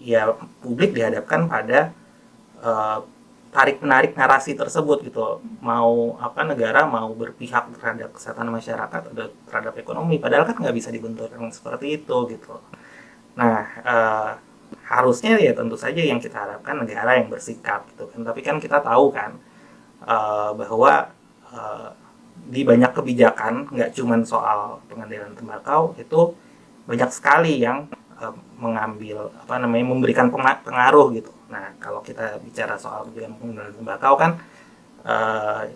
ya publik dihadapkan pada tarik-menarik narasi tersebut gitu. Mau negara mau berpihak terhadap kesehatan masyarakat atau terhadap ekonomi, padahal kan nggak bisa dibenturkan seperti itu gitu. Nah, harusnya ya tentu saja yang kita harapkan negara yang bersikap gitu kan. Tapi kan kita tahu kan bahwa eh, di banyak kebijakan, nggak cuma soal pengendalian tembakau, itu banyak sekali yang mengambil memberikan pengaruh gitu. Nah, kalau kita bicara soal kebijakan pengendalian tembakau kan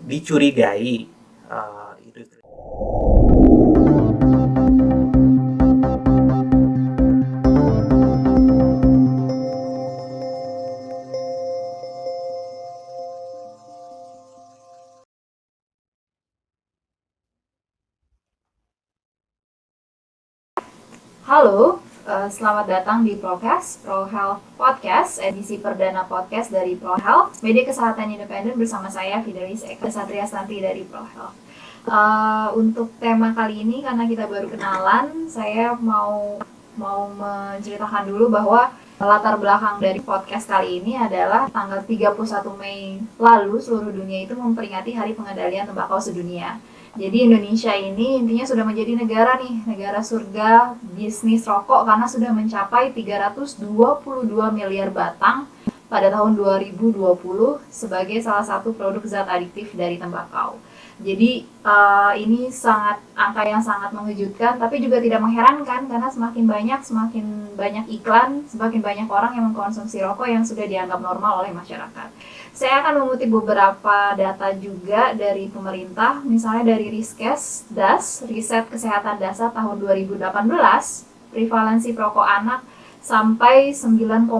dicurigai industri. Halo, selamat datang di Prokes, Pro Health Podcast, edisi perdana podcast dari Pro Health, media kesehatan independen bersama saya Fidelis Eka Satria Santi dari Pro Health. Untuk tema kali ini, karena kita baru kenalan, saya mau menceritakan dulu bahwa latar belakang dari podcast kali ini adalah tanggal 31 Mei lalu seluruh dunia itu memperingati Hari Pengendalian Tembakau Sedunia. Jadi Indonesia ini intinya sudah menjadi negara surga bisnis rokok karena sudah mencapai 322 miliar batang pada tahun 2020 sebagai salah satu produk zat adiktif dari tembakau. Jadi ini angka yang sangat mengejutkan, tapi juga tidak mengherankan karena semakin banyak iklan, semakin banyak orang yang mengkonsumsi rokok yang sudah dianggap normal oleh masyarakat. Saya akan mengutip beberapa data juga dari pemerintah, misalnya dari Riskes DAS, Riset Kesehatan Dasar tahun 2018, prevalensi perokok anak sampai 9,1%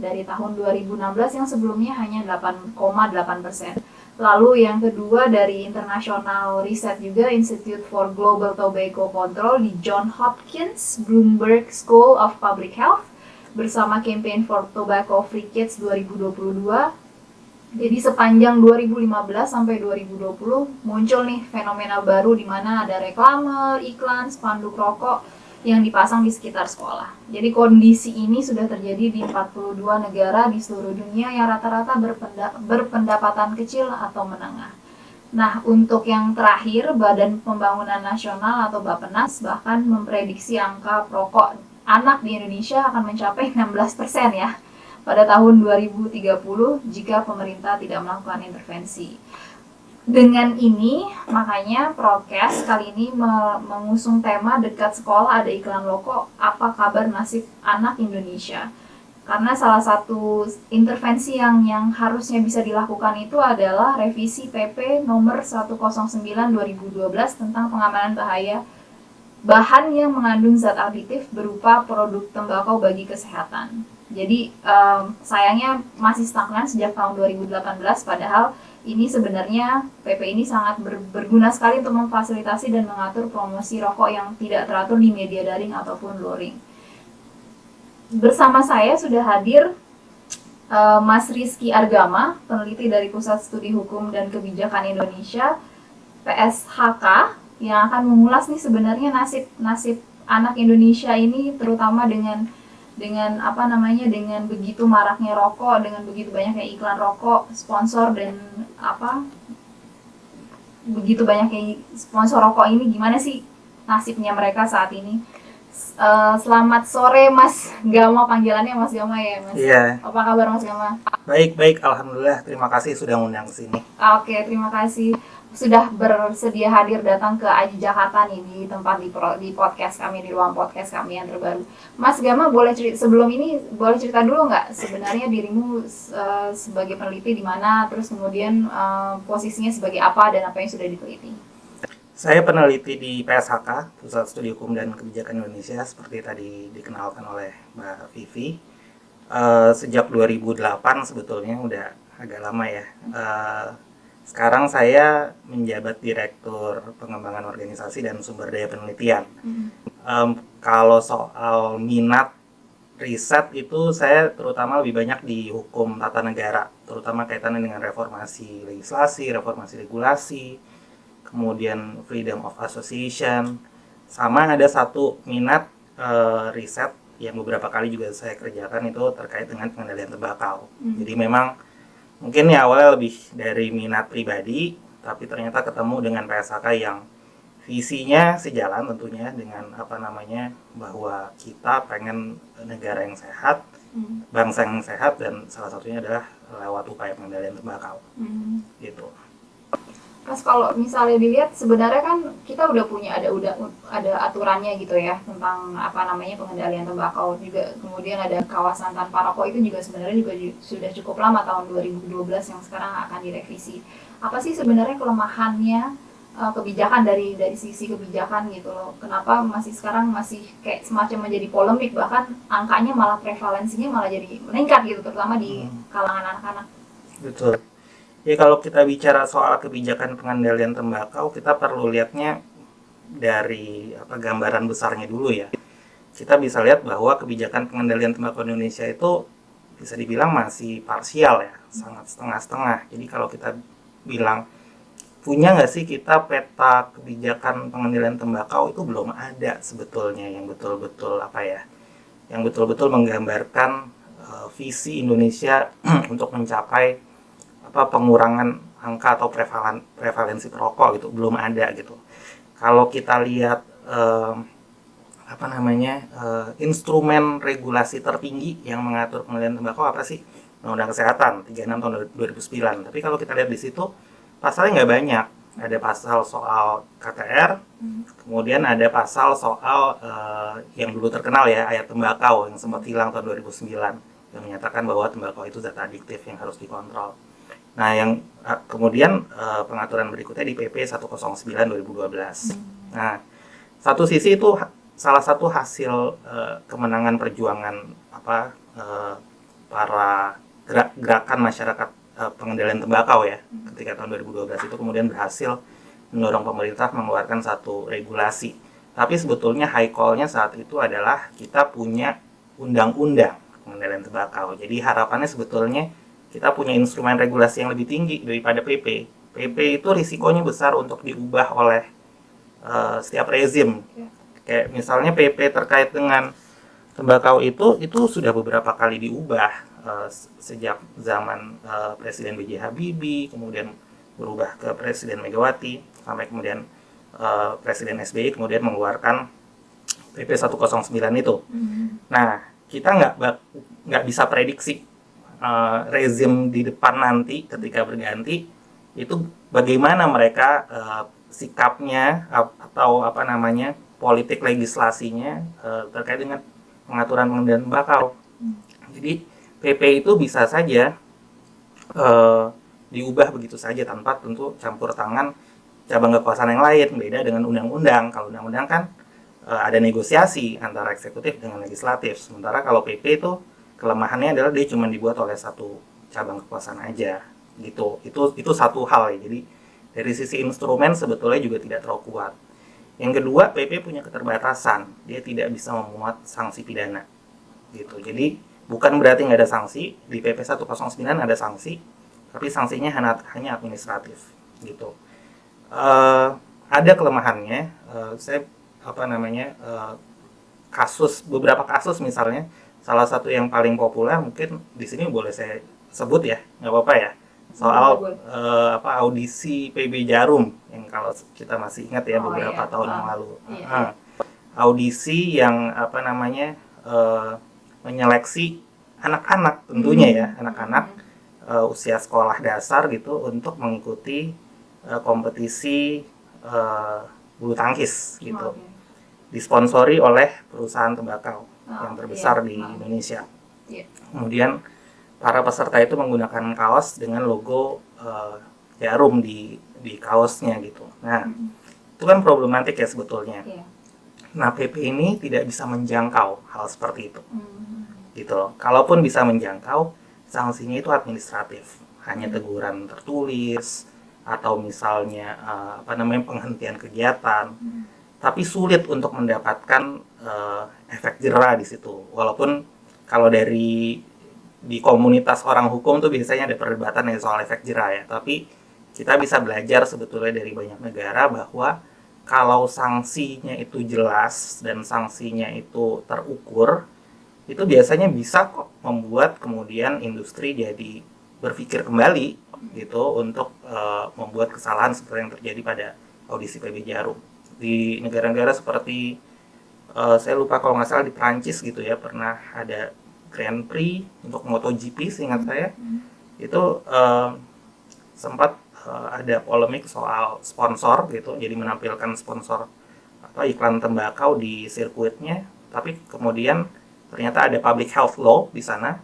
dari tahun 2016 yang sebelumnya hanya 8,8%. Lalu yang kedua dari internasional riset juga, Institute for Global Tobacco Control di Johns Hopkins Bloomberg School of Public Health bersama Campaign for Tobacco Free Kids 2022. Jadi sepanjang 2015 sampai 2020 muncul nih fenomena baru di mana ada reklame, iklan, spanduk rokok yang dipasang di sekitar sekolah. Jadi kondisi ini sudah terjadi di 42 negara di seluruh dunia yang rata-rata berpendapatan kecil atau menengah. Nah, untuk yang terakhir, Badan Pembangunan Nasional atau Bappenas bahkan memprediksi angka perokok anak di Indonesia akan mencapai 16% ya pada tahun 2030 jika pemerintah tidak melakukan intervensi. Dengan ini, makanya Prokes kali ini mengusung tema dekat sekolah ada iklan rokok, apa kabar nasib anak Indonesia. Karena salah satu intervensi yang harusnya bisa dilakukan itu adalah revisi PP nomor 109 2012 tentang pengamanan bahaya bahan yang mengandung zat aditif berupa produk tembakau bagi kesehatan. Jadi sayangnya masih stagnan sejak tahun 2018, padahal ini sebenarnya PP ini sangat berguna sekali untuk memfasilitasi dan mengatur promosi rokok yang tidak teratur di media daring ataupun luring. Bersama saya sudah hadir Mas Rizky Argama, peneliti dari Pusat Studi Hukum dan Kebijakan Indonesia PSHK, yang akan mengulas nih sebenarnya nasib anak Indonesia ini, terutama dengan begitu maraknya rokok, dengan begitu banyaknya iklan rokok, sponsor dan begitu banyaknya sponsor rokok ini, gimana sih nasibnya mereka saat ini? Selamat sore Mas Gama, panggilannya Mas Gama ya Mas? Iya. Apa kabar Mas Gama? Baik, alhamdulillah. Terima kasih sudah ngundang ke sini. Oke, terima kasih sudah bersedia hadir datang ke Aji Jakarta nih di tempat di podcast kami, di ruang podcast kami yang terbaru. Mas Gama, sebelum ini boleh cerita dulu nggak sebenarnya dirimu sebagai peneliti di mana, terus kemudian posisinya sebagai apa dan apa yang sudah diteliti? Saya peneliti di PSHK, Pusat Studi Hukum dan Kebijakan Indonesia, seperti tadi dikenalkan oleh Mbak Vivi. Sejak 2008 sebetulnya, udah agak lama ya. Sekarang saya menjabat Direktur Pengembangan Organisasi dan Sumber Daya Penelitian. Kalau soal minat riset itu saya terutama lebih banyak di hukum tata negara, terutama kaitannya dengan reformasi legislasi, reformasi regulasi, kemudian freedom of association, sama ada satu minat riset yang beberapa kali juga saya kerjakan itu terkait dengan pengendalian tembakau. Jadi memang mungkin ya awalnya lebih dari minat pribadi, tapi ternyata ketemu dengan PSHK yang visinya sejalan tentunya dengan bahwa kita pengen negara yang sehat, bangsa yang sehat, dan salah satunya adalah lewat upaya pengendalian tembakau. Gitu. Terus kalau misalnya dilihat sebenarnya kan kita udah punya ada aturannya gitu ya tentang pengendalian tembakau juga, kemudian ada kawasan tanpa rokok itu juga sebenarnya juga sudah cukup lama, tahun 2012 yang sekarang akan direvisi. Apa sih sebenarnya kelemahannya kebijakan dari sisi kebijakan gitu loh? Kenapa sekarang masih kayak semacam menjadi polemik, bahkan angkanya malah prevalensinya malah jadi meningkat gitu, terutama di kalangan anak-anak. Betul. Ya kalau kita bicara soal kebijakan pengendalian tembakau, kita perlu lihatnya dari gambaran besarnya dulu ya. Kita bisa lihat bahwa kebijakan pengendalian tembakau di Indonesia itu bisa dibilang masih parsial ya, sangat setengah-setengah. Jadi kalau kita bilang punya nggak sih kita peta kebijakan pengendalian tembakau, itu belum ada sebetulnya yang betul-betul yang betul-betul menggambarkan visi Indonesia untuk mencapai pengurangan angka atau prevalensi perokok gitu, belum ada gitu. Kalau kita lihat instrumen regulasi tertinggi yang mengatur pengendalian tembakau apa sih? Undang-Undang Kesehatan 36 tahun 2009. Tapi kalau kita lihat di situ pasalnya nggak banyak. Ada pasal soal KTR, kemudian ada pasal soal yang dulu terkenal ya, ayat tembakau yang sempat hilang tahun 2009 yang menyatakan bahwa tembakau itu zat adiktif yang harus dikontrol. Nah, yang kemudian pengaturan berikutnya di PP 109 2012. Nah, satu sisi itu salah satu hasil kemenangan perjuangan para gerakan masyarakat pengendalian tembakau ya. Ketika tahun 2012 itu kemudian berhasil mendorong pemerintah mengeluarkan satu regulasi. Tapi sebetulnya high call-nya saat itu adalah kita punya undang-undang pengendalian tembakau. Jadi harapannya sebetulnya kita punya instrumen regulasi yang lebih tinggi daripada PP. PP itu risikonya besar untuk diubah oleh setiap rezim. Kayak misalnya PP terkait dengan tembakau itu sudah beberapa kali diubah sejak zaman Presiden B.J. Habibie, kemudian berubah ke Presiden Megawati, sampai kemudian Presiden SBY kemudian mengeluarkan PP 109 itu. Nah, kita nggak bisa prediksi rezim di depan nanti ketika berganti itu bagaimana mereka sikapnya atau politik legislasinya terkait dengan pengaturan pengendalian tembakau. Jadi PP itu bisa saja diubah begitu saja tanpa tentu campur tangan cabang kekuasaan yang lain. Beda dengan undang-undang. Kalau undang-undang kan ada negosiasi antara eksekutif dengan legislatif. Sementara kalau PP itu kelemahannya adalah dia cuma dibuat oleh satu cabang kekuasaan aja gitu. Itu satu hal ya. Jadi dari sisi instrumen sebetulnya juga tidak terlalu kuat. Yang kedua, PP punya keterbatasan. Dia tidak bisa memuat sanksi pidana gitu. Jadi bukan berarti nggak ada sanksi. Di PP 109 ada sanksi, tapi sanksinya hanya administratif gitu. Ada kelemahannya. Beberapa kasus misalnya, salah satu yang paling populer mungkin di sini boleh saya sebut ya, nggak apa-apa ya, soal audisi PB Jarum yang kalau kita masih ingat ya beberapa tahun yang lalu. Audisi yang menyeleksi anak-anak tentunya ya, anak-anak usia sekolah dasar gitu untuk mengikuti kompetisi bulu tangkis gitu. Disponsori oleh perusahaan tembakau yang terbesar di Indonesia. Kemudian para peserta itu menggunakan kaos dengan logo Jarum di kaosnya gitu. Nah, itu kan problematik ya sebetulnya. Nah, PP ini tidak bisa menjangkau hal seperti itu. Gitu loh. Kalaupun bisa menjangkau, sanksinya itu administratif. Hanya teguran tertulis atau misalnya penghentian kegiatan. Tapi sulit untuk mendapatkan efek jera di situ. Walaupun kalau di komunitas orang hukum tuh biasanya ada perdebatan soal efek jera ya. Tapi kita bisa belajar sebetulnya dari banyak negara bahwa kalau sanksinya itu jelas dan sanksinya itu terukur, itu biasanya bisa kok membuat kemudian industri jadi berpikir kembali gitu untuk membuat kesalahan seperti yang terjadi pada audisi PB Jarum. Di negara-negara seperti saya lupa kalau nggak salah di Prancis gitu ya, pernah ada Grand Prix untuk MotoGP seingat saya, itu sempat ada polemik soal sponsor gitu, jadi menampilkan sponsor atau iklan tembakau di sirkuitnya, tapi kemudian ternyata ada public health law di sana.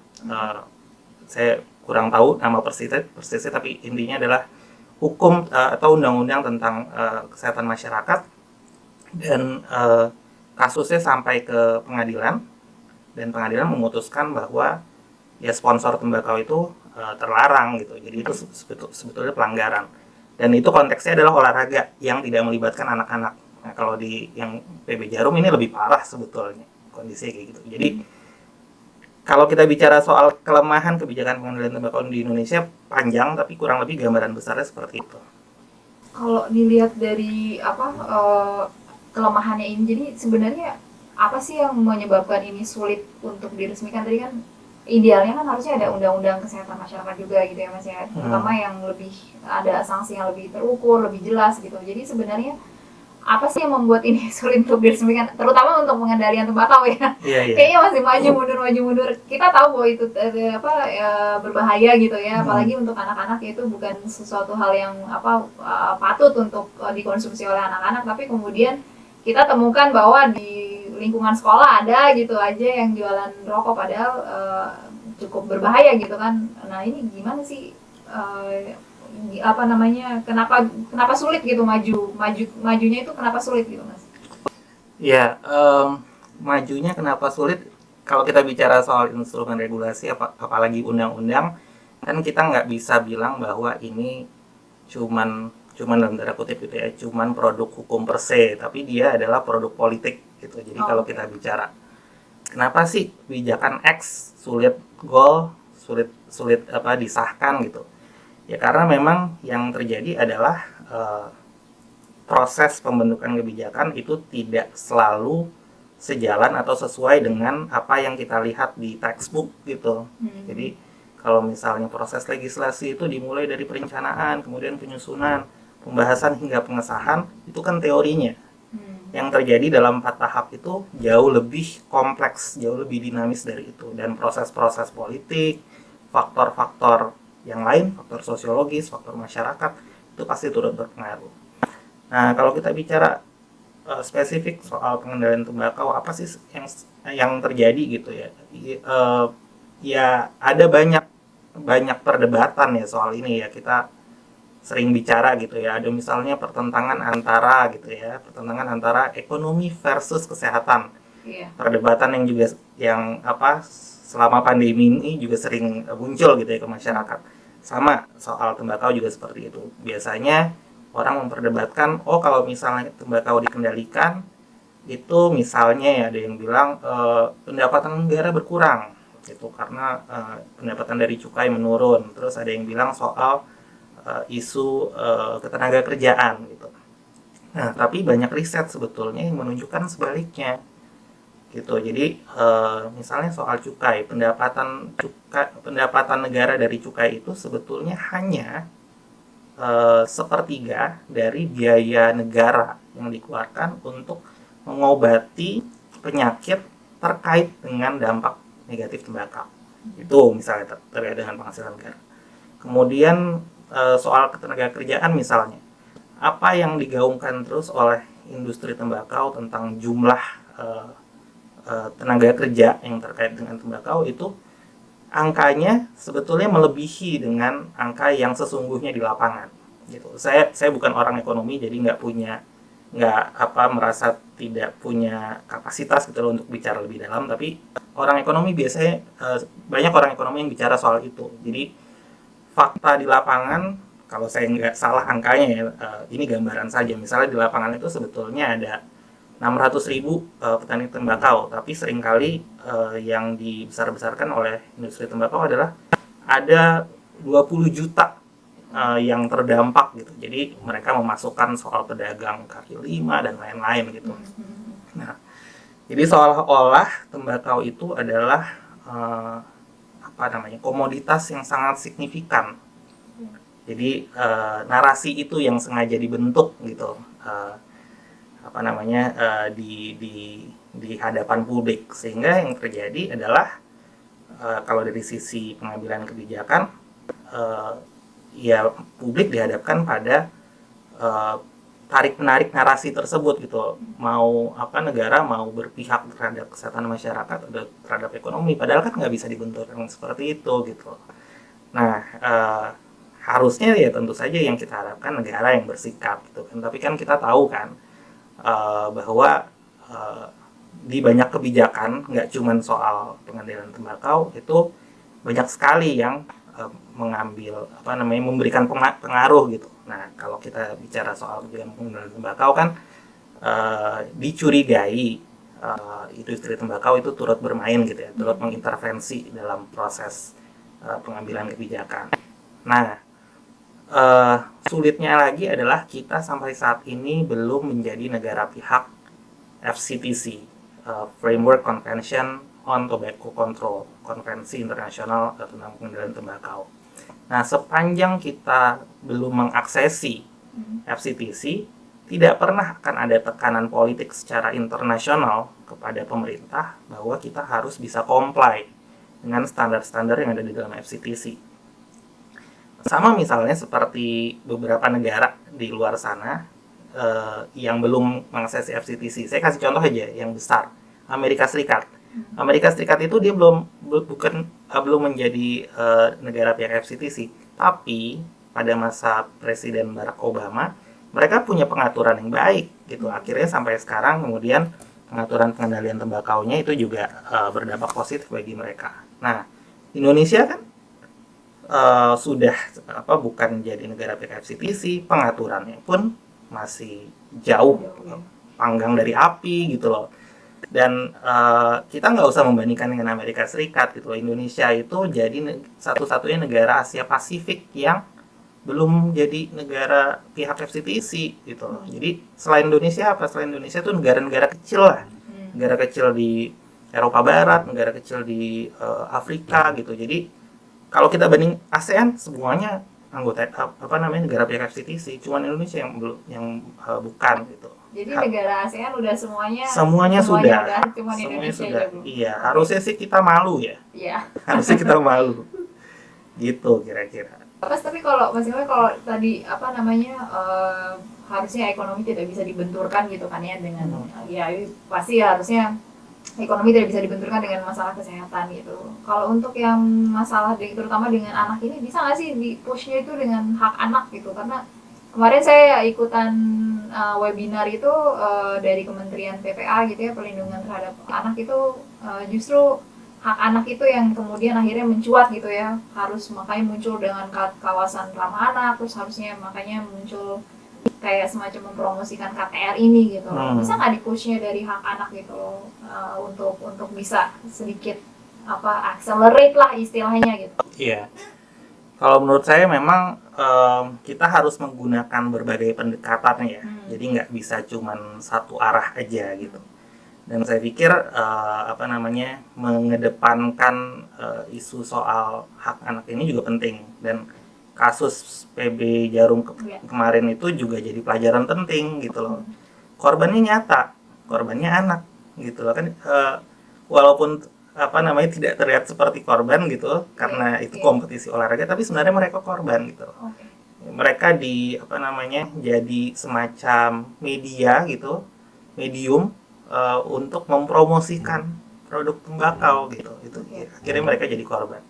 Saya kurang tahu nama persisnya, tapi intinya adalah hukum atau undang-undang tentang kesehatan masyarakat, dan kasusnya sampai ke pengadilan, dan pengadilan memutuskan bahwa ya sponsor tembakau itu terlarang gitu. Jadi itu sebetulnya pelanggaran. Dan itu konteksnya adalah olahraga yang tidak melibatkan anak-anak. Nah, kalau di yang PB Jarum ini lebih parah sebetulnya kondisinya kayak gitu. Jadi kalau kita bicara soal kelemahan kebijakan pengendalian tembakau di Indonesia panjang, tapi kurang lebih gambaran besarnya seperti itu. Kalau dilihat dari kelemahannya ini, jadi sebenarnya apa sih yang menyebabkan ini sulit untuk diresmikan? Tadi kan idealnya kan harusnya ada undang-undang kesehatan masyarakat juga gitu ya Mas ya, terutama yang lebih ada sanksi yang lebih terukur, lebih jelas gitu. Jadi sebenarnya apa sih yang membuat ini sulit untuk diresmikan, terutama untuk pengendalian tembakau ya? Kayaknya masih maju mundur. Kita tahu bahwa itu berbahaya gitu ya, apalagi untuk anak-anak, itu bukan sesuatu hal yang patut untuk dikonsumsi oleh anak-anak, tapi kemudian kita temukan bahwa di lingkungan sekolah ada gitu aja yang jualan rokok, padahal cukup berbahaya gitu kan. Nah ini gimana sih, kenapa sulit gitu majunya itu, kenapa sulit gitu Mas? Ya, majunya kenapa sulit? Kalau kita bicara soal instrumen regulasi, apalagi undang-undang, kan kita nggak bisa bilang bahwa ini cuman dalam tanda kutip gitu ya, cuman produk hukum per se, tapi dia adalah produk politik gitu. Jadi kalau kita bicara kenapa sih kebijakan X sulit disahkan gitu, ya karena memang yang terjadi adalah proses pembentukan kebijakan itu tidak selalu sejalan atau sesuai dengan apa yang kita lihat di textbook gitu. Jadi kalau misalnya proses legislasi itu dimulai dari perencanaan, kemudian penyusunan, pembahasan hingga pengesahan, itu kan teorinya. Yang terjadi dalam 4 tahap itu jauh lebih kompleks, jauh lebih dinamis dari itu. Dan proses-proses politik, faktor-faktor yang lain, faktor sosiologis, faktor masyarakat, itu pasti turut berpengaruh. Nah, kalau kita bicara spesifik soal pengendalian tembakau, apa sih yang terjadi gitu ya? Ya ada banyak perdebatan ya soal ini ya. Kita sering bicara gitu ya, ada misalnya pertentangan antara ekonomi versus kesehatan. Perdebatan yang selama pandemi ini juga sering muncul gitu ya ke masyarakat. Sama soal tembakau juga seperti itu. Biasanya orang memperdebatkan, kalau misalnya tembakau dikendalikan, itu misalnya ya ada yang bilang pendapatan negara berkurang gitu karena pendapatan dari cukai menurun. Terus ada yang bilang soal isu ketenaga kerjaan gitu. Nah, tapi banyak riset sebetulnya yang menunjukkan sebaliknya gitu. Jadi misalnya soal cukai, pendapatan negara dari cukai itu sebetulnya hanya sepertiga dari biaya negara yang dikeluarkan untuk mengobati penyakit terkait dengan dampak negatif tembakau. Itu misalnya terkait dengan penghasilan negara. Kemudian soal ketenaga kerjaan misalnya, apa yang digaungkan terus oleh industri tembakau tentang jumlah tenaga kerja yang terkait dengan tembakau itu angkanya sebetulnya melebihi dengan angka yang sesungguhnya di lapangan gitu. Saya bukan orang ekonomi, jadi merasa tidak punya kapasitas gitu loh untuk bicara lebih dalam, tapi orang ekonomi biasanya banyak orang ekonomi yang bicara soal itu. Jadi fakta di lapangan, kalau saya nggak salah angkanya ya, ini gambaran saja. Misalnya di lapangan itu sebetulnya ada 600.000 petani tembakau, tapi seringkali yang dibesar-besarkan oleh industri tembakau adalah ada 20 juta yang terdampak gitu. Jadi mereka memasukkan soal pedagang kaki lima dan lain-lain gitu. Nah, Jadi seolah-olah tembakau itu adalah eh, komoditas yang sangat signifikan. Jadi narasi itu yang sengaja dibentuk gitu, eh, di hadapan publik, sehingga yang terjadi adalah kalau dari sisi pengambilan kebijakan, eh, ya publik dihadapkan pada eh, tarik menarik narasi tersebut gitu, mau negara mau berpihak terhadap kesehatan masyarakat atau terhadap ekonomi, padahal kan nggak bisa dibenturkan seperti itu gitu. Nah, harusnya ya tentu saja yang kita harapkan negara yang bersikap gitu kan, tapi kan kita tahu kan bahwa eh, di banyak kebijakan, nggak cuma soal pengendalian tembakau, itu banyak sekali yang mengambil memberikan pengaruh gitu. Nah, kalau kita bicara soal kebijakan pengendalian tembakau kan dicurigai industri tembakau itu turut bermain gitu ya, turut mengintervensi dalam proses pengambilan kebijakan. Nah, sulitnya lagi adalah kita sampai saat ini belum menjadi negara pihak FCTC, Framework Convention on Tobacco Control, konvensi internasional tentang pengendalian tembakau. Nah, sepanjang kita belum mengaksesi FCTC, tidak pernah akan ada tekanan politik secara internasional kepada pemerintah bahwa kita harus bisa comply dengan standar-standar yang ada di dalam FCTC. Sama misalnya seperti beberapa negara di luar sana yang belum mengaksesi FCTC. Saya kasih contoh aja yang besar, Amerika Serikat. Amerika Serikat itu dia belum menjadi negara pihak FCTC, tapi pada masa Presiden Barack Obama mereka punya pengaturan yang baik gitu. Akhirnya sampai sekarang kemudian pengaturan pengendalian tembakaunya itu juga berdampak positif bagi mereka. Nah, Indonesia kan sudah bukan jadi negara pihak FCTC, pengaturannya pun masih jauh panggang dari api gitu loh. Dan kita nggak usah membandingkan dengan Amerika Serikat gitu loh. Indonesia itu jadi satu-satunya negara Asia Pasifik yang belum jadi negara pihak FCTC gitu loh. Jadi selain Indonesia itu negara-negara kecil lah, negara kecil di Eropa Barat, negara kecil di Afrika gitu. Jadi kalau kita banding ASEAN, semuanya anggota negara pihak FCTC, cuman Indonesia yang bukan gitu. Jadi negara ASEAN udah semuanya sudah, cuman semuanya Indonesia sudah. belum. Iya, harusnya sih kita malu ya. Iya. Harusnya kita malu. Gitu kira-kira. Tapi kalau tadi harusnya ekonomi tidak bisa dibenturkan gitu kan ya dengan ya pasti harusnya ekonomi tidak bisa dibenturkan dengan masalah kesehatan gitu. Kalau untuk yang masalah terutama dengan anak ini, bisa nggak sih di pushnya itu dengan hak anak gitu? Karena kemarin saya ikutan webinar itu dari Kementerian PPA gitu ya, perlindungan terhadap anak itu justru hak anak itu yang kemudian akhirnya mencuat gitu ya, harus makanya muncul dengan kawasan ramah anak, terus harusnya makanya muncul kayak semacam mempromosikan KTR ini gitu. Bisa nggak di-pushnya dari hak anak gitu untuk bisa sedikit accelerate lah istilahnya gitu. Iya. Kalau menurut saya memang kita harus menggunakan berbagai pendekatan ya. Jadi nggak bisa cuman satu arah aja gitu. Dan saya pikir mengedepankan isu soal hak anak ini juga penting, dan kasus PB Jarum kemarin itu juga jadi pelajaran penting gitu loh. Korbannya nyata, korbannya anak gitu loh kan, walaupun tidak terlihat seperti korban gitu karena itu kompetisi olahraga, tapi sebenarnya mereka korban gitu loh. Mereka jadi semacam media gitu, medium untuk mempromosikan produk tembakau gitu. Itu akhirnya mereka jadi korban.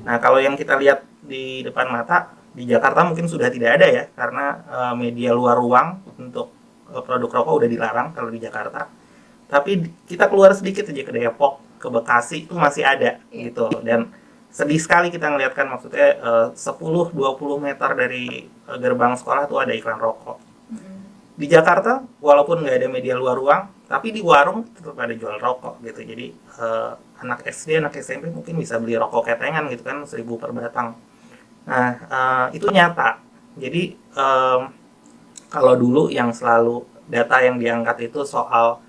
Nah, kalau yang kita lihat di depan mata di Jakarta mungkin sudah tidak ada ya, karena media luar ruang untuk produk rokok udah dilarang kalau di Jakarta. Tapi kita keluar sedikit aja ke Depok, ke Bekasi itu masih ada gitu. Dan sedih sekali kita ngeliat kan, maksudnya 10-20 meter dari gerbang sekolah tuh ada iklan rokok. Di Jakarta walaupun nggak ada media luar ruang, tapi di warung tetap ada jual rokok gitu. Jadi anak SD, anak SMP mungkin bisa beli rokok ketengan gitu kan, 1.000 per batang. Nah, itu nyata. Jadi kalau dulu yang selalu data yang diangkat itu soal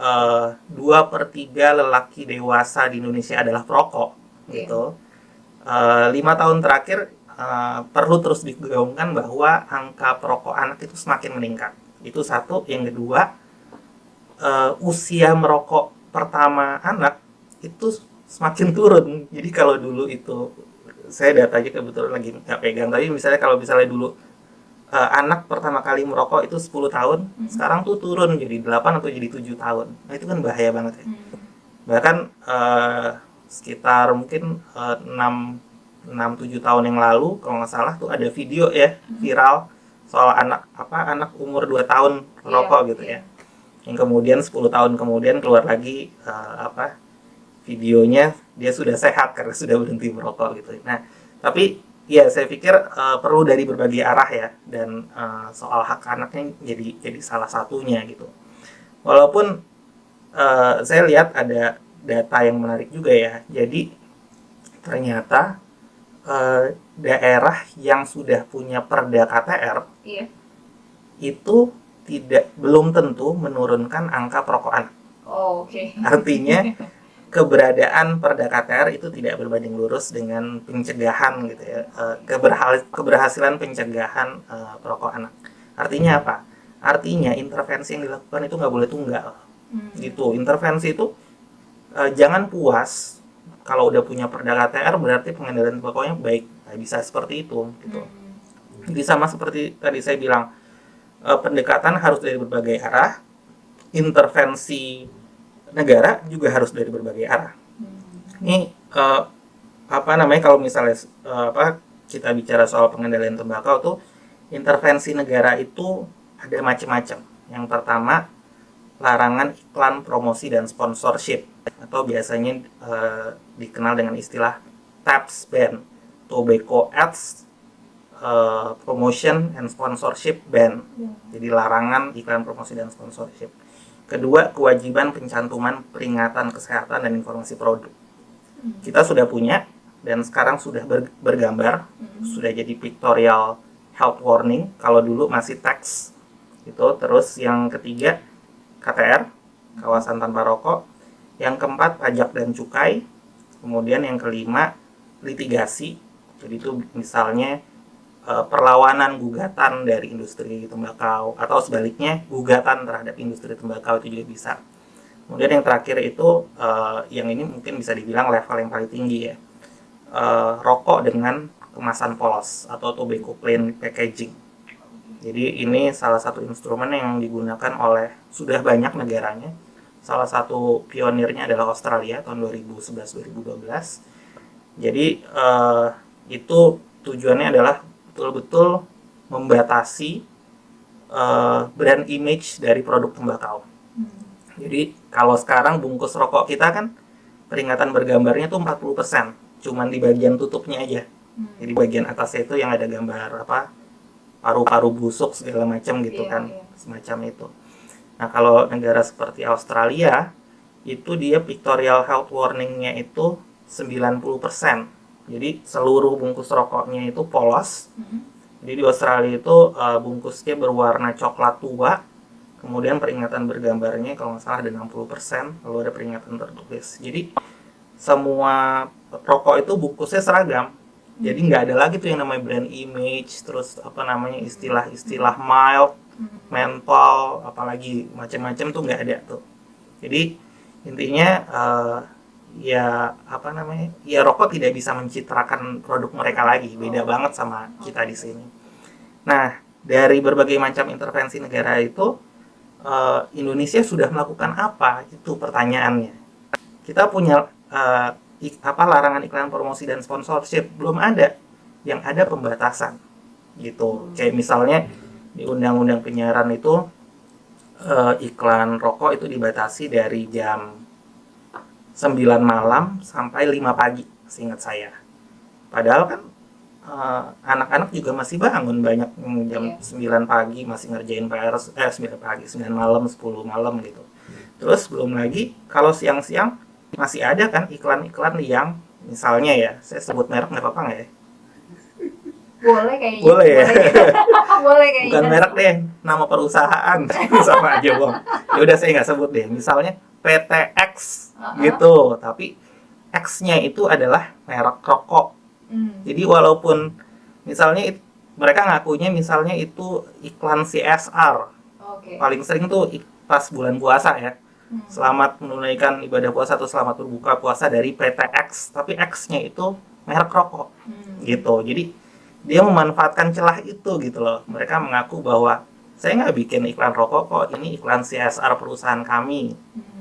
2/3 lelaki dewasa di Indonesia adalah perokok gitu. 5 tahun terakhir perlu terus digaungkan bahwa angka perokok anak itu semakin meningkat. Itu satu. Yang kedua, usia merokok pertama anak itu semakin turun. Jadi kalau dulu itu, saya datanya kebetulan lagi nggak pegang, tapi misalnya dulu anak pertama kali merokok itu 10 tahun, sekarang tuh turun jadi 8 atau jadi 7 tahun. Nah itu kan bahaya banget ya. Bahkan sekitar mungkin 6-7 tahun yang lalu kalau nggak salah tuh ada video ya viral soal anak umur 2 tahun merokok gitu ya. Yang kemudian 10 tahun kemudian keluar lagi videonya dia sudah sehat karena sudah berhenti merokok gitu. Nah, tapi ya saya pikir perlu dari berbagai arah ya, dan soal hak anaknya jadi salah satunya gitu. Walaupun saya lihat ada data yang menarik juga ya. Jadi ternyata daerah yang sudah punya perda KTR itu belum tentu menurunkan angka perokok anak. Oke. Artinya keberadaan perda KTR itu tidak berbanding lurus dengan pencegahan gitu ya, keberhasilan pencegahan perokok anak. Artinya apa? Artinya intervensi yang dilakukan itu nggak boleh tunggal. Gitu. Intervensi itu jangan puas kalau udah punya perda KTR berarti pengendalian tembakaunya baik. Nah, bisa seperti itu gitu. Jadi sama seperti tadi saya bilang, pendekatan harus dari berbagai arah, intervensi negara juga harus dari berbagai arah. Ini kalau misalnya kita bicara soal pengendalian tembakau tuh, intervensi negara itu ada macam-macam. Yang pertama, larangan iklan, promosi, dan sponsorship, atau biasanya dikenal dengan istilah TAPS ban, Tobacco Ads Promotion and Sponsorship Ban. Jadi larangan iklan, promosi, dan sponsorship. Kedua, kewajiban pencantuman peringatan kesehatan dan informasi produk. Kita sudah punya dan sekarang sudah bergambar, sudah jadi pictorial health warning. Kalau dulu masih teks gitu. Terus yang ketiga, KTR, kawasan tanpa rokok. Yang keempat, pajak dan cukai. Kemudian yang kelima, litigasi. Jadi itu misalnya perlawanan gugatan dari industri tembakau, atau sebaliknya gugatan terhadap industri tembakau itu juga bisa. Kemudian yang terakhir itu yang ini mungkin bisa dibilang level yang paling tinggi ya, rokok dengan kemasan polos atau tobacco plain packaging. Jadi ini salah satu instrumen yang digunakan oleh sudah banyak negaranya. Salah satu pionirnya adalah Australia tahun 2011-2012. Jadi itu tujuannya adalah betul-betul membatasi brand image dari produk tembakau. Jadi kalau sekarang bungkus rokok kita kan peringatan bergambarnya tuh 40%, cuman di bagian tutupnya aja. Jadi bagian atasnya itu yang ada gambar paru-paru busuk segala macam gitu kan, semacam itu. Nah kalau negara seperti Australia itu dia pictorial health warning-nya itu 90%. Jadi seluruh bungkus rokoknya itu polos. Jadi di Australia itu bungkusnya berwarna coklat tua. Kemudian peringatan bergambarnya kalau nggak salah ada 60%. Lalu ada peringatan tertulis. Jadi semua rokok itu bungkusnya seragam. Jadi nggak ada lagi tuh yang namanya brand image. Terus istilah-istilah mild, menthol, apalagi macam-macam tuh nggak ada tuh. Jadi intinya ya rokok tidak bisa mencitrakan produk mereka lagi, beda banget sama kita di sini. Nah, dari berbagai macam intervensi negara itu, Indonesia sudah melakukan apa? Itu pertanyaannya. Kita punya larangan iklan, promosi, dan sponsorship? Belum ada. Yang ada pembatasan gitu. Kayak misalnya di Undang-Undang Penyiaran itu iklan rokok itu dibatasi dari jam 9 malam sampai 5 pagi, seingat saya. Padahal kan anak-anak juga masih bangun banyak jam 9 pagi masih ngerjain PR, 9 pagi, 9 malam, 10 malam gitu. Terus belum lagi kalau siang-siang masih ada kan iklan-iklan yang misalnya ya, saya sebut merek nggak apa-apa nggak ya? Boleh kayaknya. Boleh ya. Boleh kayaknya. Bukan merek deh, nama perusahaan sama aja bohong. Ya udah saya nggak sebut deh. Misalnya PTX gitu, tapi X-nya itu adalah merek rokok. Jadi walaupun misalnya mereka ngakunya misalnya itu iklan CSR. Paling sering tuh pas bulan puasa ya. Selamat menunaikan ibadah puasa atau selamat berbuka puasa dari PTX, tapi X-nya itu merek rokok. Gitu. Jadi dia memanfaatkan celah itu gitu loh. Mereka mengaku bahwa saya nggak bikin iklan rokok kok, ini iklan CSR perusahaan kami.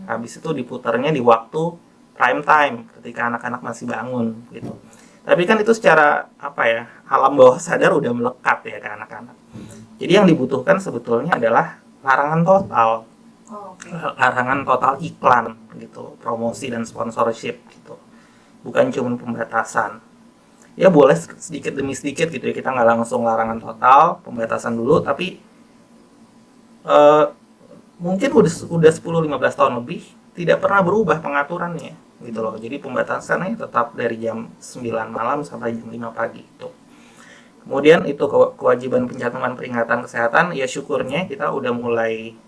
Habis itu diputarnya di waktu prime time ketika anak-anak masih bangun gitu. Tapi kan itu secara apa ya, alam bawah sadar udah melekat ya ke anak-anak. Jadi yang dibutuhkan sebetulnya adalah larangan total. Larangan total iklan gitu, promosi dan sponsorship gitu. Bukan cuma pembatasan. Ya boleh sedikit demi sedikit gitu ya, kita nggak langsung larangan total, pembatasan dulu, tapi mungkin udah 10-15 tahun lebih tidak pernah berubah pengaturannya gitu loh. Jadi pembatasannya tetap dari jam 9 malam sampai jam 5 pagi gitu. Kemudian itu kewajiban pencatatan peringatan kesehatan, ya syukurnya kita udah mulai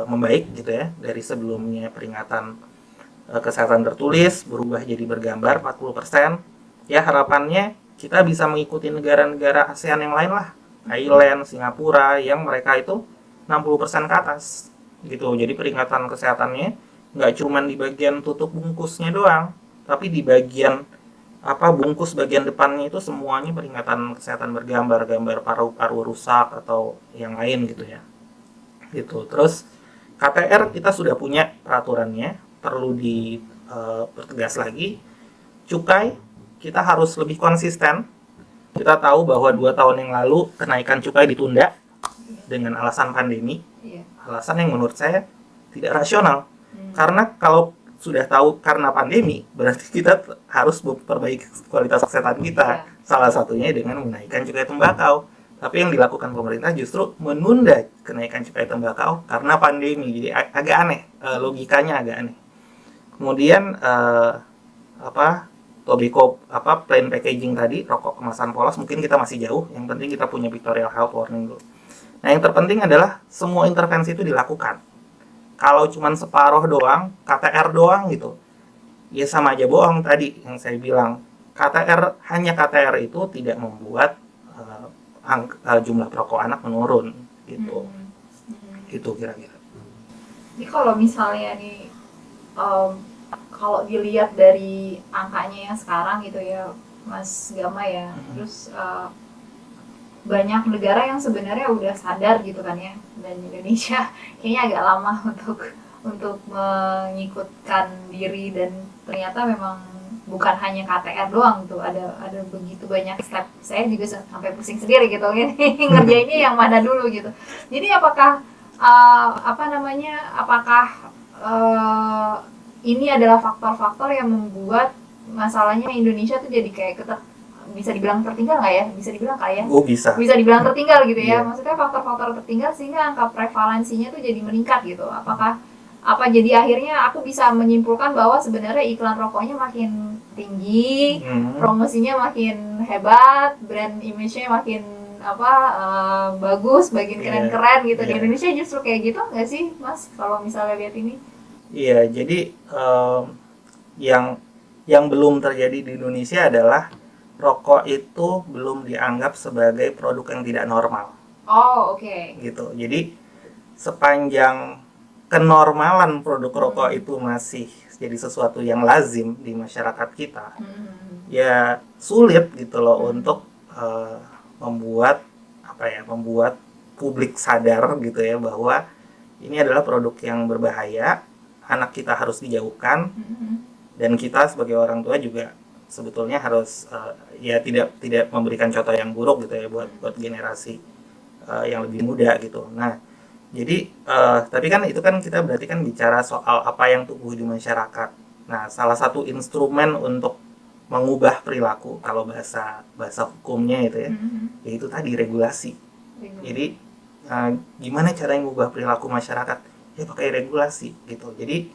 membaik gitu ya, dari sebelumnya peringatan kesehatan tertulis berubah jadi bergambar 40%. Ya harapannya kita bisa mengikuti negara-negara ASEAN yang lain lah, Thailand, Singapura, yang mereka itu 60% ke atas gitu. Jadi peringatan kesehatannya nggak cuma di bagian tutup bungkusnya doang, tapi di bagian bungkus bagian depannya itu semuanya peringatan kesehatan bergambar, gambar paru-paru rusak atau yang lain gitu ya. Gitu. Terus KTR kita sudah punya peraturannya, perlu dipertegas lagi. Cukai kita harus lebih konsisten. Kita tahu bahwa 2 tahun yang lalu kenaikan cukai ditunda dengan alasan pandemi. Alasan yang menurut saya tidak rasional. Karena kalau sudah tahu karena pandemi, berarti kita harus memperbaiki kualitas kesehatan kita. Salah satunya dengan menaikkan cukai tembakau. Tapi yang dilakukan pemerintah justru menunda kenaikan cukai tembakau karena pandemi. Jadi agak aneh, logikanya agak aneh. Kemudian tobacco plain packaging tadi, rokok kemasan polos mungkin kita masih jauh. Yang penting kita punya pictorial health warning dulu. Nah, yang terpenting adalah semua intervensi itu dilakukan. Kalau cuma separuh doang, KTR doang gitu, ya sama aja bohong tadi yang saya bilang. Hanya KTR itu tidak membuat jumlah perokok anak menurun gitu. Itu kira-kira. Jadi kalau misalnya nih kalau dilihat dari angkanya yang sekarang gitu ya Mas Gama ya, terus banyak negara yang sebenarnya udah sadar gitu kan ya, dan Indonesia kayaknya agak lama untuk mengikutkan diri, dan ternyata memang bukan hanya KTR doang tuh, ada begitu banyak step. Saya juga sampai pusing sendiri gitu ngerjainnya yang mana dulu gitu. Jadi apakah ini adalah faktor-faktor yang membuat masalahnya Indonesia tuh jadi kayak bisa dibilang tertinggal nggak ya? Bisa dibilang kayak bisa dibilang tertinggal gitu ya. Maksudnya faktor-faktor tertinggal sehingga angka prevalensinya tuh jadi meningkat gitu. Jadi akhirnya aku bisa menyimpulkan bahwa sebenarnya iklan rokoknya makin tinggi, promosinya makin hebat, brand image-nya makin bagus, makin keren-keren gitu. Di Indonesia justru kayak gitu nggak sih, Mas? Kalau misalnya lihat ini? Iya, jadi yang belum terjadi di Indonesia adalah rokok itu belum dianggap sebagai produk yang tidak normal. Oke. Gitu. Jadi sepanjang kenormalan produk rokok itu masih jadi sesuatu yang lazim di masyarakat kita, ya sulit gitu loh untuk membuat publik sadar gitu ya bahwa ini adalah produk yang berbahaya, anak kita harus dijauhkan, dan kita sebagai orang tua juga sebetulnya harus tidak memberikan contoh yang buruk gitu ya buat generasi yang lebih muda gitu. Nah, jadi tapi kan itu kan kita berarti kan bicara soal apa yang tumbuh di masyarakat. Nah, salah satu instrumen untuk mengubah perilaku kalau bahasa hukumnya itu ya, yaitu tadi regulasi. Jadi gimana cara mengubah perilaku masyarakat? Ya pakai regulasi gitu. Jadi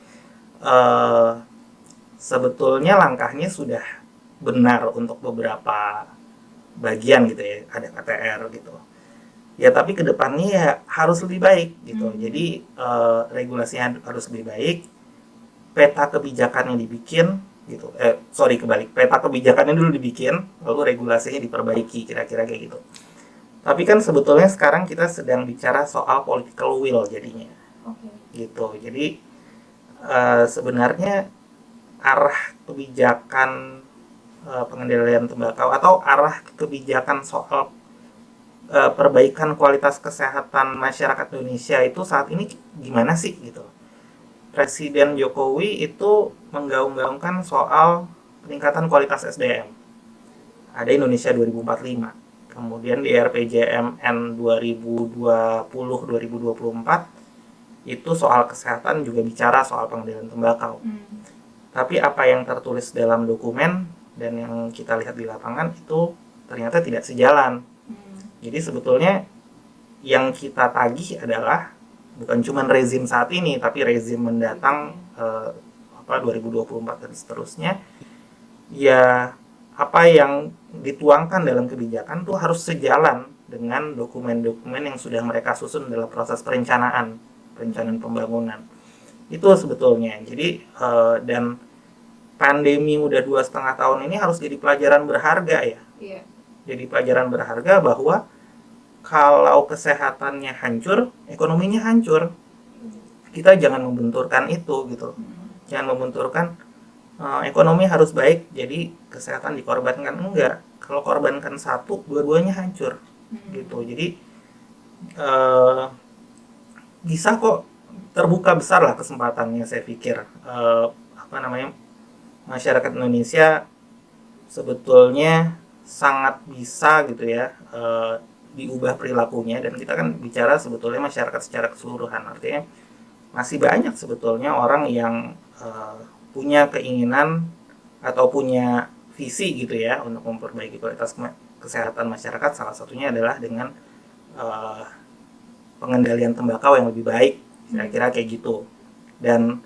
sebetulnya langkahnya sudah benar untuk beberapa bagian gitu ya, ada KTR gitu. Ya tapi kedepannya ya harus lebih baik gitu. Jadi regulasinya harus lebih baik, peta kebijakannya dibikin gitu. Kebalik, peta kebijakannya dulu dibikin, lalu regulasinya diperbaiki, kira-kira kayak gitu. Tapi kan sebetulnya sekarang kita sedang bicara soal political will jadinya, gitu. Jadi sebenarnya arah kebijakan pengendalian tembakau atau arah kebijakan soal perbaikan kualitas kesehatan masyarakat Indonesia itu saat ini gimana sih gitu. Presiden Jokowi itu menggaung-gaungkan soal peningkatan kualitas SDM. Ada Indonesia 2045. Kemudian di RPJMN 2020-2024 itu soal kesehatan juga bicara soal pengendalian tembakau. Tapi apa yang tertulis dalam dokumen dan yang kita lihat di lapangan itu ternyata tidak sejalan. Jadi sebetulnya yang kita tagih adalah bukan cuma rezim saat ini, tapi rezim mendatang 2024 dan seterusnya. Ya apa yang dituangkan dalam kebijakan tuh harus sejalan dengan dokumen-dokumen yang sudah mereka susun dalam proses perencanaan pembangunan. Itu sebetulnya. Jadi dan pandemi udah 2,5 tahun ini harus jadi pelajaran berharga ya. Iya. Jadi pelajaran berharga bahwa kalau kesehatannya hancur, ekonominya hancur. Kita jangan membenturkan itu gitu. Jangan membenturkan ekonomi harus baik, jadi kesehatan dikorbankan. Enggak. Kalau korbankan satu, dua-duanya hancur. Gitu. Jadi bisa kok terbuka besar lah kesempatannya, saya pikir. Masyarakat Indonesia sebetulnya sangat bisa gitu ya diubah perilakunya, dan kita kan bicara sebetulnya masyarakat secara keseluruhan, artinya masih banyak sebetulnya orang yang punya keinginan atau punya visi gitu ya untuk memperbaiki kualitas kesehatan masyarakat. Salah satunya adalah dengan pengendalian tembakau yang lebih baik, kira-kira kayak gitu. Dan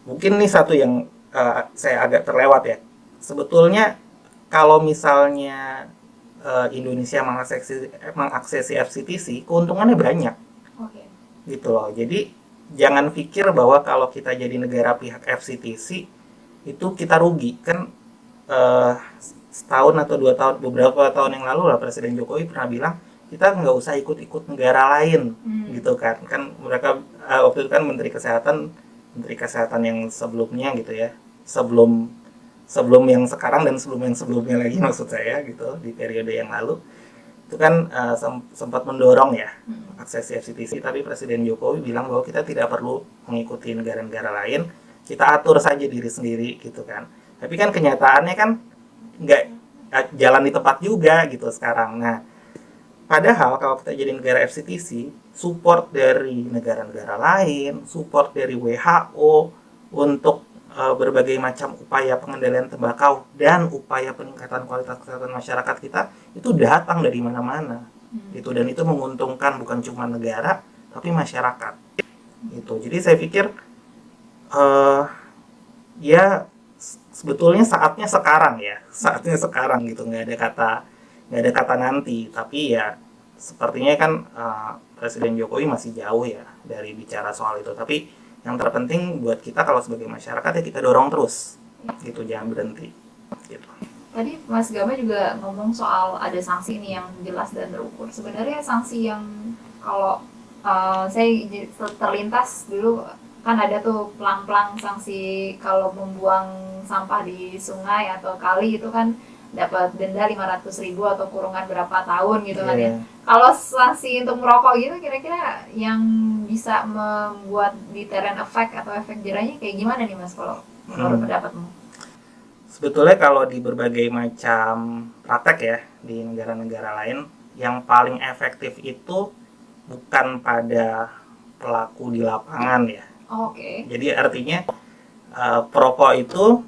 mungkin nih satu yang saya agak terlewat ya, sebetulnya kalau misalnya Indonesia mengaksesi FCTC, keuntungannya banyak. Gitu loh. Jadi jangan pikir bahwa kalau kita jadi negara pihak FCTC itu kita rugi. Kan setahun atau 2 tahun, beberapa tahun yang lalu lah Presiden Jokowi pernah bilang kita nggak usah ikut-ikut negara lain, gitu kan. Kan mereka waktu itu kan Menteri Kesehatan yang sebelumnya gitu ya, sebelum yang sekarang dan sebelum yang sebelumnya lagi maksud saya gitu, di periode yang lalu itu kan sempat mendorong ya aksesi FCTC, tapi Presiden Jokowi bilang bahwa kita tidak perlu mengikuti negara-negara lain, kita atur saja diri sendiri gitu kan. Tapi kan kenyataannya kan nggak jalan di tempat juga gitu sekarang. Nah, padahal kalau kita jadi negara FCTC, support dari negara-negara lain, support dari WHO untuk berbagai macam upaya pengendalian tembakau dan upaya peningkatan kualitas kesehatan masyarakat kita itu datang dari mana-mana. Gitu, dan itu menguntungkan bukan cuma negara tapi masyarakat. Gitu. Jadi saya pikir ya sebetulnya saatnya sekarang gitu, nggak ada kata nanti, tapi ya sepertinya kan Presiden Jokowi masih jauh ya dari bicara soal itu. Tapi yang terpenting buat kita kalau sebagai masyarakat ya kita dorong terus gitu, jangan berhenti gitu. Tadi Mas Gama juga ngomong soal ada sanksi nih yang jelas dan terukur. Sebenarnya sanksi yang kalau saya terlintas dulu kan ada tuh pelang-pelang sanksi kalau membuang sampah di sungai atau kali itu kan dapat denda 500.000 atau kurungan berapa tahun gitu kan ya. Kalau sanksi untuk merokok gitu kira-kira yang bisa membuat deterrent effect atau efek jerahnya kayak gimana nih Mas kalau menurut pendapatmu? Sebetulnya kalau di berbagai macam praktek ya di negara-negara lain, yang paling efektif itu bukan pada pelaku di lapangan ya. Jadi artinya perokok itu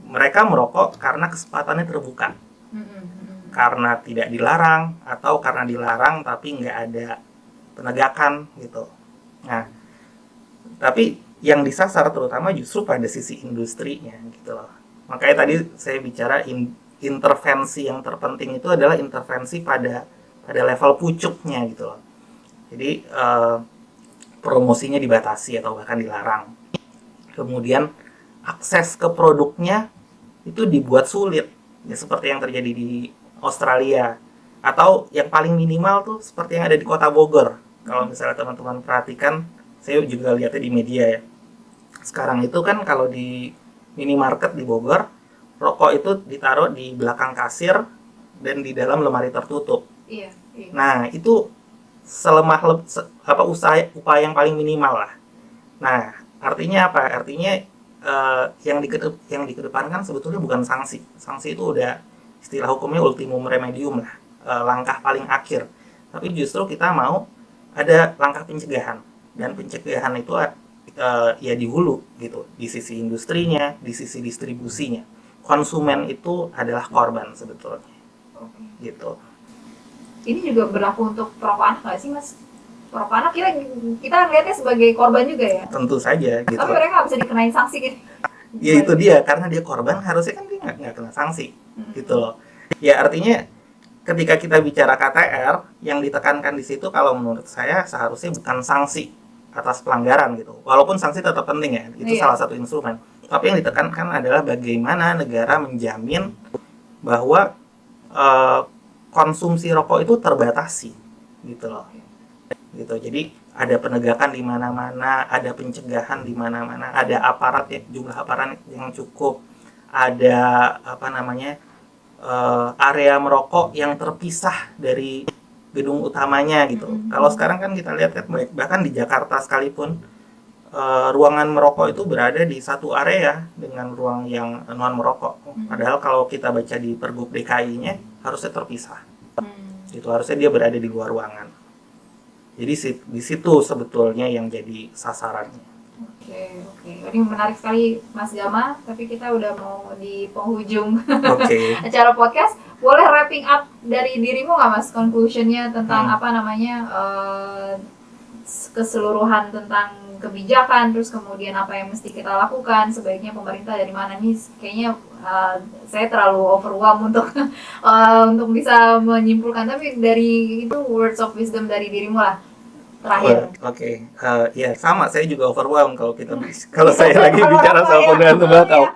mereka merokok karena kesempatannya terbuka, karena tidak dilarang atau karena dilarang tapi nggak ada penegakan gitu. Nah, tapi yang disasar terutama justru pada sisi industrinya gitu loh. Makanya tadi saya bicara intervensi yang terpenting itu adalah intervensi pada pada level pucuknya gitu loh. Jadi promosinya dibatasi atau bahkan dilarang. Kemudian akses ke produknya itu dibuat sulit, ya seperti yang terjadi di Australia. Atau yang paling minimal tuh seperti yang ada di kota Bogor. Kalau misalnya teman-teman perhatikan, saya juga lihatnya di media ya. Sekarang itu kan kalau di minimarket di Bogor, rokok itu ditaruh di belakang kasir dan di dalam lemari tertutup. Iya, iya. Nah, itu upaya yang paling minimal lah. Nah, artinya apa? Artinya yang dikedepankan sebetulnya bukan sanksi. Sanksi itu udah istilah hukumnya ultimum remedium lah, langkah paling akhir. Tapi justru kita mau ada langkah pencegahan, dan pencegahan itu ya di hulu gitu, di sisi industrinya, di sisi distribusinya. Konsumen itu adalah korban sebetulnya. Oke. Gitu. Ini juga berlaku untuk perokok anak nggak sih, Mas? Perokok anak kita lihatnya sebagai korban juga ya. Tentu saja gitu. Tapi mereka nggak bisa dikenain sanksi gitu. Ya itu dia, karena dia korban harusnya kan dia nggak kena sanksi gitu loh. Ya artinya ketika kita bicara KTR, yang ditekankan di situ kalau menurut saya seharusnya bukan sanksi atas pelanggaran gitu. Walaupun sanksi tetap penting ya, itu salah satu instrumen. Tapi yang ditekankan adalah bagaimana negara menjamin bahwa konsumsi rokok itu terbatasi gitu loh. Gitu. Jadi ada penegakan di mana-mana, ada pencegahan di mana-mana, ada aparat ya, jumlah aparat yang cukup, ada area merokok yang terpisah dari gedung utamanya gitu. Kalau sekarang kan kita lihat kan bahkan di Jakarta sekalipun ruangan merokok itu berada di satu area dengan ruang yang non merokok. Padahal kalau kita baca di Pergub DKI-nya harusnya terpisah. Itu harusnya dia berada di luar ruangan. Jadi di situ sebetulnya yang jadi sasarannya. Oke. Ini menarik sekali Mas Gama, tapi kita udah mau di penghujung acara podcast. Boleh wrapping up dari dirimu nggak Mas, conclusionnya tentang keseluruhan tentang kebijakan, terus kemudian apa yang mesti kita lakukan, sebaiknya pemerintah dari mana nih? Kayaknya saya terlalu overwhelmed untuk untuk bisa menyimpulkan, tapi dari itu words of wisdom dari dirimu lah terakhir. Ya sama, saya juga overwhelmed kalau saya lagi bicara soal penggunaan tembakau,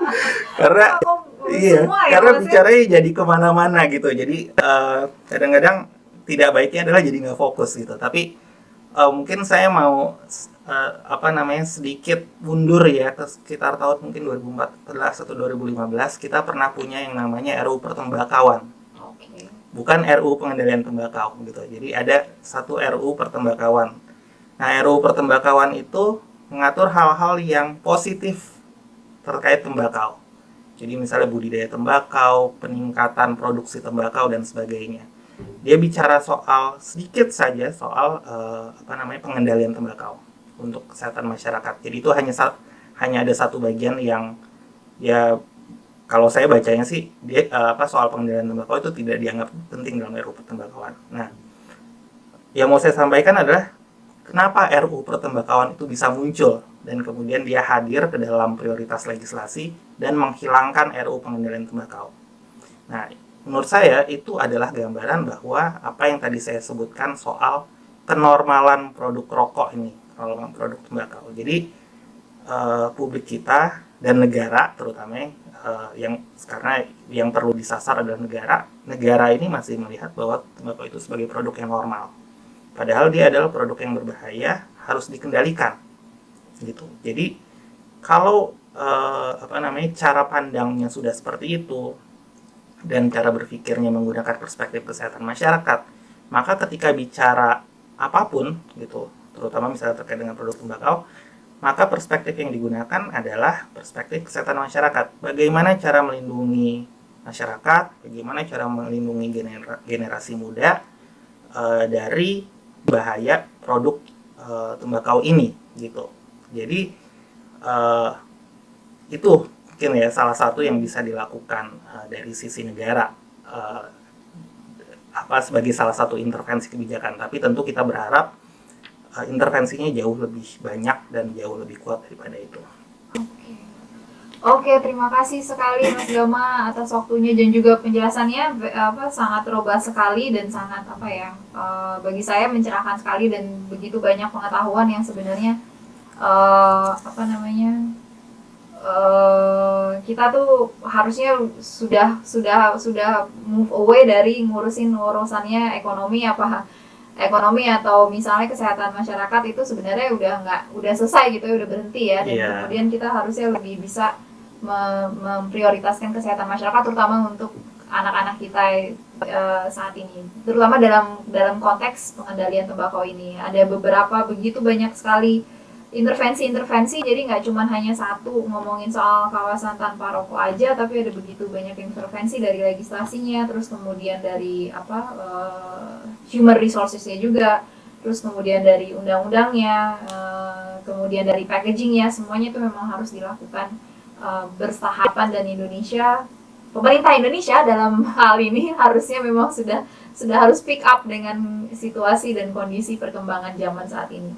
karena karena bicaranya jadi kemana-mana gitu. Jadi kadang-kadang tidak baiknya adalah jadi nggak fokus gitu. Tapi mungkin saya mau sedikit mundur ya ke sekitar tahun mungkin 2014 atau 2015. Kita pernah punya yang namanya RUU Pertembakauan. Bukan RUU Pengendalian Tembakau gitu. Jadi ada satu RUU Pertembakauan. Nah, RUU Pertembakauan itu mengatur hal-hal yang positif terkait tembakau. Jadi misalnya budidaya tembakau, peningkatan produksi tembakau dan sebagainya. Dia bicara sedikit saja soal pengendalian tembakau untuk kesehatan masyarakat. Jadi itu hanya ada satu bagian yang ya kalau saya bacanya sih soal pengendalian tembakau itu tidak dianggap penting dalam RUU Pertembakauan. Nah, yang mau saya sampaikan adalah kenapa RUU Pertembakauan itu bisa muncul dan kemudian dia hadir ke dalam prioritas legislasi dan menghilangkan RUU Pengendalian Tembakau. Nah, menurut saya itu adalah gambaran bahwa apa yang tadi saya sebutkan soal kenormalan produk rokok ini, produk tembakau. Jadi publik kita dan negara terutama karena yang perlu disasar adalah negara ini masih melihat bahwa tembakau itu sebagai produk yang normal. Padahal dia adalah produk yang berbahaya, harus dikendalikan. Gitu. Jadi kalau cara pandangnya sudah seperti itu dan cara berpikirnya menggunakan perspektif kesehatan masyarakat, maka ketika bicara apapun gitu, terutama misalnya terkait dengan produk tembakau, maka perspektif yang digunakan adalah perspektif kesehatan masyarakat. Bagaimana cara melindungi masyarakat, bagaimana cara melindungi generasi muda dari bahaya produk tembakau ini gitu. Jadi itu mungkin ya salah satu yang bisa dilakukan dari sisi negara sebagai salah satu intervensi kebijakan. Tapi tentu kita berharap intervensinya jauh lebih banyak dan jauh lebih kuat daripada itu. Oke, terima kasih sekali Mas Gama atas waktunya dan juga penjelasannya sangat robust sekali dan sangat bagi saya mencerahkan sekali dan begitu banyak pengetahuan yang sebenarnya eh, apa namanya kita tuh harusnya sudah move away dari ngurusin urusannya ekonomi atau misalnya kesehatan masyarakat itu sebenarnya udah selesai gitu, udah berhenti ya, dan Iya. kemudian kita harusnya lebih bisa memprioritaskan kesehatan masyarakat terutama untuk anak-anak kita saat ini, terutama dalam dalam konteks pengendalian tembakau ini. Ada begitu banyak sekali intervensi-intervensi, jadi nggak cuma hanya satu ngomongin soal kawasan tanpa rokok aja, tapi ada begitu banyak intervensi dari legislasinya, terus kemudian dari human resourcesnya juga, terus kemudian dari undang-undangnya, kemudian dari packagingnya, semuanya itu memang harus dilakukan bertahapan, dan pemerintah Indonesia dalam hal ini harusnya memang sudah harus pick up dengan situasi dan kondisi perkembangan zaman saat ini.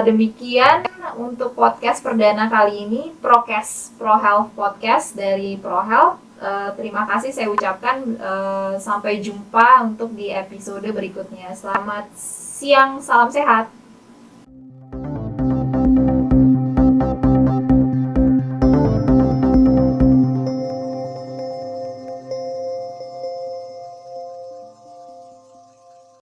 Demikian untuk podcast perdana kali ini, Prokes Pro Health Podcast dari Pro Health. Terima kasih saya ucapkan, sampai jumpa untuk di episode berikutnya. Selamat siang, salam sehat.